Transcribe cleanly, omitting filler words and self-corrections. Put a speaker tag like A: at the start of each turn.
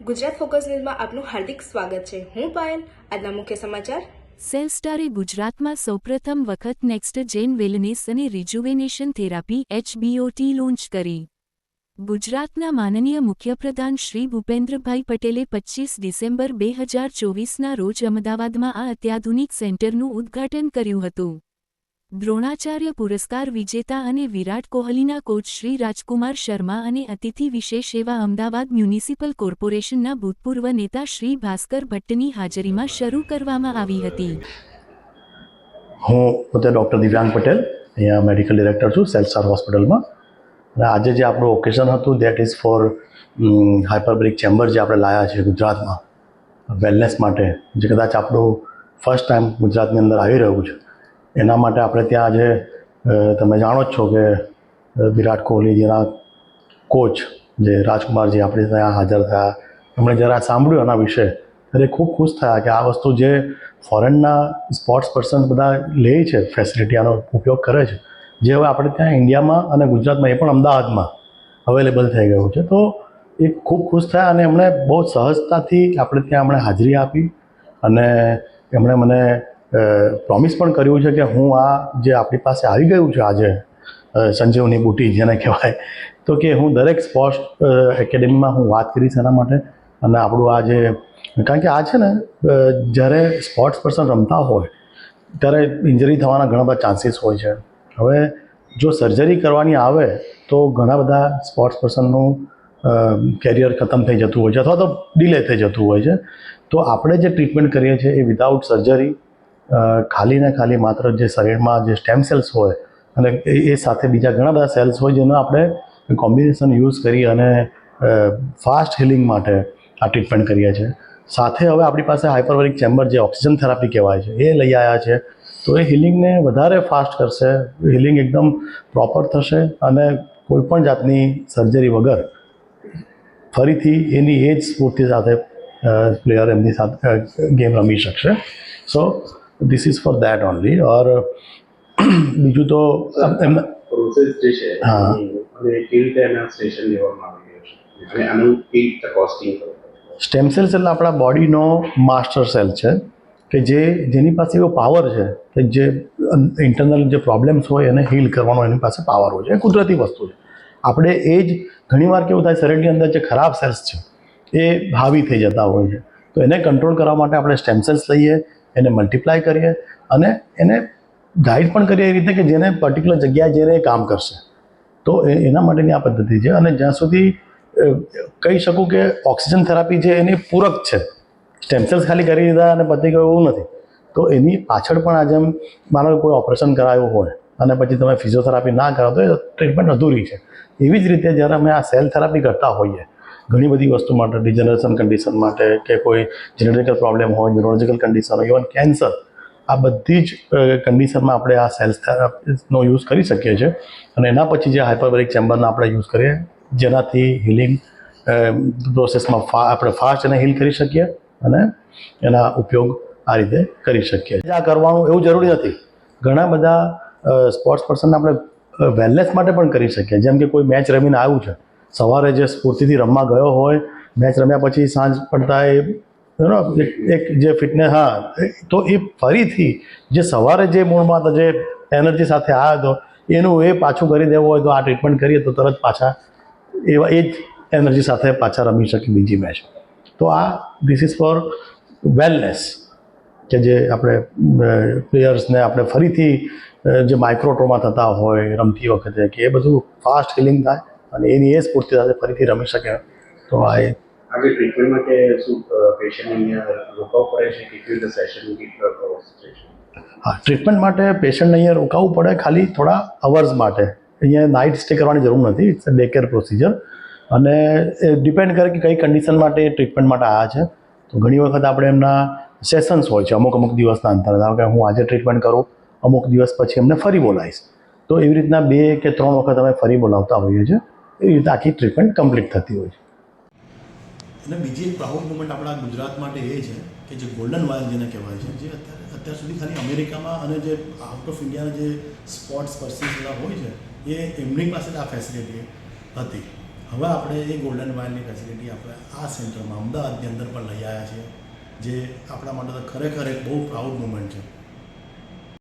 A: Gujarat focus ન્યૂઝમાં આપનું હાર્દિક સ્વાગત છે. હું પાયલ. આજના મુખ્ય સમાચાર.
B: સેલ્સટારે ગુજરાતમાં સૌપ્રથમ વખત નેક્સ્ટ જેન વેલનેસ અને રિજુવેનેશન થેરાપી HBOT લોન્ચ કરી. ગુજરાતના માનનીય મુખ્યપ્રધાન શ્રી ભૂપેન્દ્રભાઈ પટેલે 25 ડિસેમ્બર 2024ના રોજ અમદાવાદમાં આ અત્યાધુનિક સેન્ટરનું ઉદ્ઘાટન કર્યું હતું. દ્રોણાચાર્ય પુરસ્કાર વિજેતા અને વિરાટ કોહલીના કોચ શ્રી રાજકુમાર શર્મા અને અતિથિ વિશેષ એવા અમદાવાદ મ્યુનિસિપલ કોર્પોરેશનના ભૂતપૂર્વ નેતા શ્રી ભાસ્કર ભટ્ટની હાજરીમાં શરૂ કરવામાં આવી હતી.
C: હું પોતે ડૉક્ટર દિવ્યાંગ પટેલ, અહીંયા મેડિકલ ડિરેક્ટર છું સેલ્સટાર હોસ્પિટલમાં. અને આજે જે આપણું ઓકેઝન હતું દેટ ઇઝ ફોર હાઇપરબેરિક ચેમ્બર જે આપણે લાવ્યા છે ગુજરાતમાં વેલનેસ માટે, જે કદાચ આપણું ફર્સ્ટ ટાઈમ ગુજરાતની અંદર આવી રહ્યું છે. એના માટે આપણે ત્યાં આજે તમે જાણો જ છો કે વિરાટ કોહલીજીના કોચ જે રાજકુમારજી આપણે ત્યાં હાજર થયા. એમણે જરા સાંભળ્યું એના વિશે ત્યારે ખૂબ ખુશ થયા કે આ વસ્તુ જે ફોરેનના સ્પોર્ટ્સ પર્સન બધા લે છે, ફેસિલિટી આનો ઉપયોગ કરે છે, જે હવે આપણે ત્યાં ઇન્ડિયામાં અને ગુજરાતમાં એ પણ અમદાવાદમાં અવેલેબલ થઈ ગયું છે. તો એ ખૂબ ખુશ થયા અને એમણે બહુ સહજતાથી આપણે ત્યાં એમણે હાજરી આપી અને એમણે મને પ્રોમિસ પણ કર્યું છે કે હું આ જે આપણી પાસે આવી ગયું છે આજે સંજીવની બુટી જેને કહેવાય, તો કે હું દરેક સ્પોર્ટ્સ એકેડેમીમાં હું વાત કરીશ એના માટે. અને આપણું આ જે કારણ કે આ છે ને જ્યારે સ્પોર્ટ્સ પર્સન રમતા હોય ત્યારે ઇન્જરી થવાના ઘણા બધા ચાન્સીસ હોય છે. હવે જો સર્જરી કરવાની આવે તો ઘણા બધા સ્પોર્ટ્સ પર્સનનું કેરિયર ખતમ થઈ જતું હોય છે અથવા તો ડિલે થઈ જતું હોય છે. તો આપણે જે ટ્રીટમેન્ટ કરીએ છીએ એ વિધાઉટ સર્જરી, ખાલી ને ખાલી માત્ર જે શરીરમાં જે સ્ટેમ સેલ્સ હોય અને એ સાથે બીજા ઘણા બધા સેલ્સ હોય જેનો આપણે કોમ્બિનેશન યુઝ કરી અને ફાસ્ટ હિલિંગ માટે આ ટ્રીટમેન્ટ કરીએ છીએ. સાથે હવે આપણી પાસે હાઇપરબેરિક ચેમ્બર જે ઓક્સિજન થેરાપી કહેવાય છે એ લઈ આવ્યા છે. તો એ હિલિંગને વધારે ફાસ્ટ કરશે, હિલિંગ એકદમ પ્રોપર થશે અને કોઈપણ જાતની સર્જરી વગર ફરીથી એની એ જ સ્ફૂર્તિ સાથે પ્લેયર એમની સાથે ગેમ રમી શકશે. So this is for that only. Or બીજું તો એમના
D: પ્રોસેસ જે છે
C: હા
D: અને કેવી રીતે એના સ્ટેશન લેવામાં આવી રહ્યું છે અને આનું કેવી રીતે કોસ્ટિંગ
C: સ્ટેમ સેલ્સ એટલે આપણા બોડીનો માસ્ટર સેલ છે કે જેની પાસે એવો પાવર છે કે જે ઇન્ટરનલ જે પ્રોબ્લેમ્સ હોય એને હીલ કરવાનો એની પાસે પાવર હોય છે. એ કુદરતી વસ્તુ છે. આપણે એ જ ઘણીવાર કેવું થાય શરીરની અંદર જે ખરાબ સેલ્સ છે એ હાવી થઈ જતા હોય છે. તો એને કંટ્રોલ કરવા માટે આપણે સ્ટેમ સેલ્સ લઈએ, એને મલ્ટીપ્લાય કરીએ અને એને ગાઈડ પણ કરીએ એ રીતે કે જેને પર્ટિક્યુલર જગ્યાએ જઈને એ કામ કરશે. તો એના માટેની આ પદ્ધતિ છે. અને જ્યાં સુધી કહી શકું કે ઓક્સિજન થેરાપી છે એની પૂરક છે. સ્ટેમ સેલ્સ ખાલી કરી દીધા અને પતી ગયું એવું નથી. તો એની પાછળ પણ આજે માનો કોઈ ઓપરેશન કરાયું હોય અને પછી તમે ફિઝિયોથેરાપી ના કરો તો એ ટ્રીટમેન્ટ અધૂરી છે. એવી જ રીતે જ્યારે અમે આ સેલ થેરાપી કરતા હોઈએ ઘણી બધી વસ્તુ માટે, ડિજનરેશન કન્ડિશન માટે કે કોઈ જેનેટિકલ પ્રોબ્લેમ હોય, ન્યુરોલોજીકલ કન્ડિશન હોય, ઇવન કેન્સર, આ બધી જ કન્ડિશનમાં આપણે આ સેલ્સ થેરાપીનો યુઝ કરી શકીએ છીએ. અને એના પછી જે હાઇપરબેરિક ચેમ્બરનો આપણે યુઝ કરીએ જેનાથી હિલિંગ પ્રોસેસમાં આપણે ફાસ્ટ એને હીલ કરી શકીએ અને એના ઉપયોગ આ રીતે કરી શકીએ. આ કરવાનું એવું જરૂરી નથી. ઘણા બધા સ્પોર્ટ્સ પર્સનને આપણે વેલનેસ માટે પણ કરી શકીએ. જેમ કે કોઈ મેચ રમીને આવ્યું છે, સવારે જે સ્ફૂર્તિથી રમવા ગયો હોય, મેચ રમ્યા પછી સાંજ પડતા એક જે ફિટનેસ, હા, તો એ ફરીથી જે સવારે જે મૂળમાં હતો, જે એનર્જી સાથે આવ્યો હતો, એનું એ પાછું કરી દેવું હોય તો આ ટ્રીટમેન્ટ કરીએ તો તરત પાછા એવા એ જ એનર્જી સાથે પાછા રમી શકે બીજી મેચ. તો આ ધીસ ઇઝ ફોર વેલનેસ કે જે આપણે પ્લેયર્સને આપણે ફરીથી જે માઇક્રોટ્રોમા થતા હોય રમતી વખતે કે એ બધું ફાસ્ટ હિલિંગ થાય અને એની એ સ્ફૂર્તિ સાથે ફરીથી રમી શકે. તો આ
D: આજે ટ્રીટમેન્ટ માટે શું પેશન્ટ અહીંયા રોકાવું પડે છે કે કેવી રીતે સેશન
C: હા, ટ્રીટમેન્ટ માટે પેશન્ટ અહીંયા રોકાવું પડે ખાલી થોડા અવર્સ માટે. અહીંયા નાઇટ સ્ટે કરવાની જરૂર નથી. It's a day care procedure. અને એ ડિપેન્ડ કરે કે કઈ કન્ડિશન માટે ટ્રીટમેન્ટ માટે આવ્યા છે. તો ઘણી વખત આપણે એમના સેશન્સ હોય છે અમુક દિવસના અંતરે. ધારો કે હું આજે ટ્રીટમેન્ટ કરું, અમુક દિવસ પછી એમને ફરી બોલાવીશ. તો એવી રીતના 2 કે 3 વખત અમે ફરી બોલાવતા હોઈએ છીએ. એવી રીતે આખી ટ્રીટમેન્ટ કમ્પ્લીટ થતી હોય છે.
E: અને બીજી એક પ્રાઉડ મુમેન્ટ આપણા ગુજરાત માટે એ છે કે જે ગોલ્ડન વાયલ જેને કહેવાય છે, જે અત્યાર સુધી ખાલી અમેરિકામાં અને જે આઉટ ઓફ ઇન્ડિયાના જે સ્પોર્ટ્સ પર્સન્સ બધા હોય છે એ એમની પાસે જ આ ફેસિલિટી હતી. હવે આપણે એ ગોલ્ડન વાયરની ફેસિલિટી આપણે આ સેન્ટરમાં અમદાવાદની અંદર પણ લઈ આવ્યા છીએ, જે આપણા માટે તો ખરેખર એક બહુ પ્રાઉડ મુમેન્ટ છે.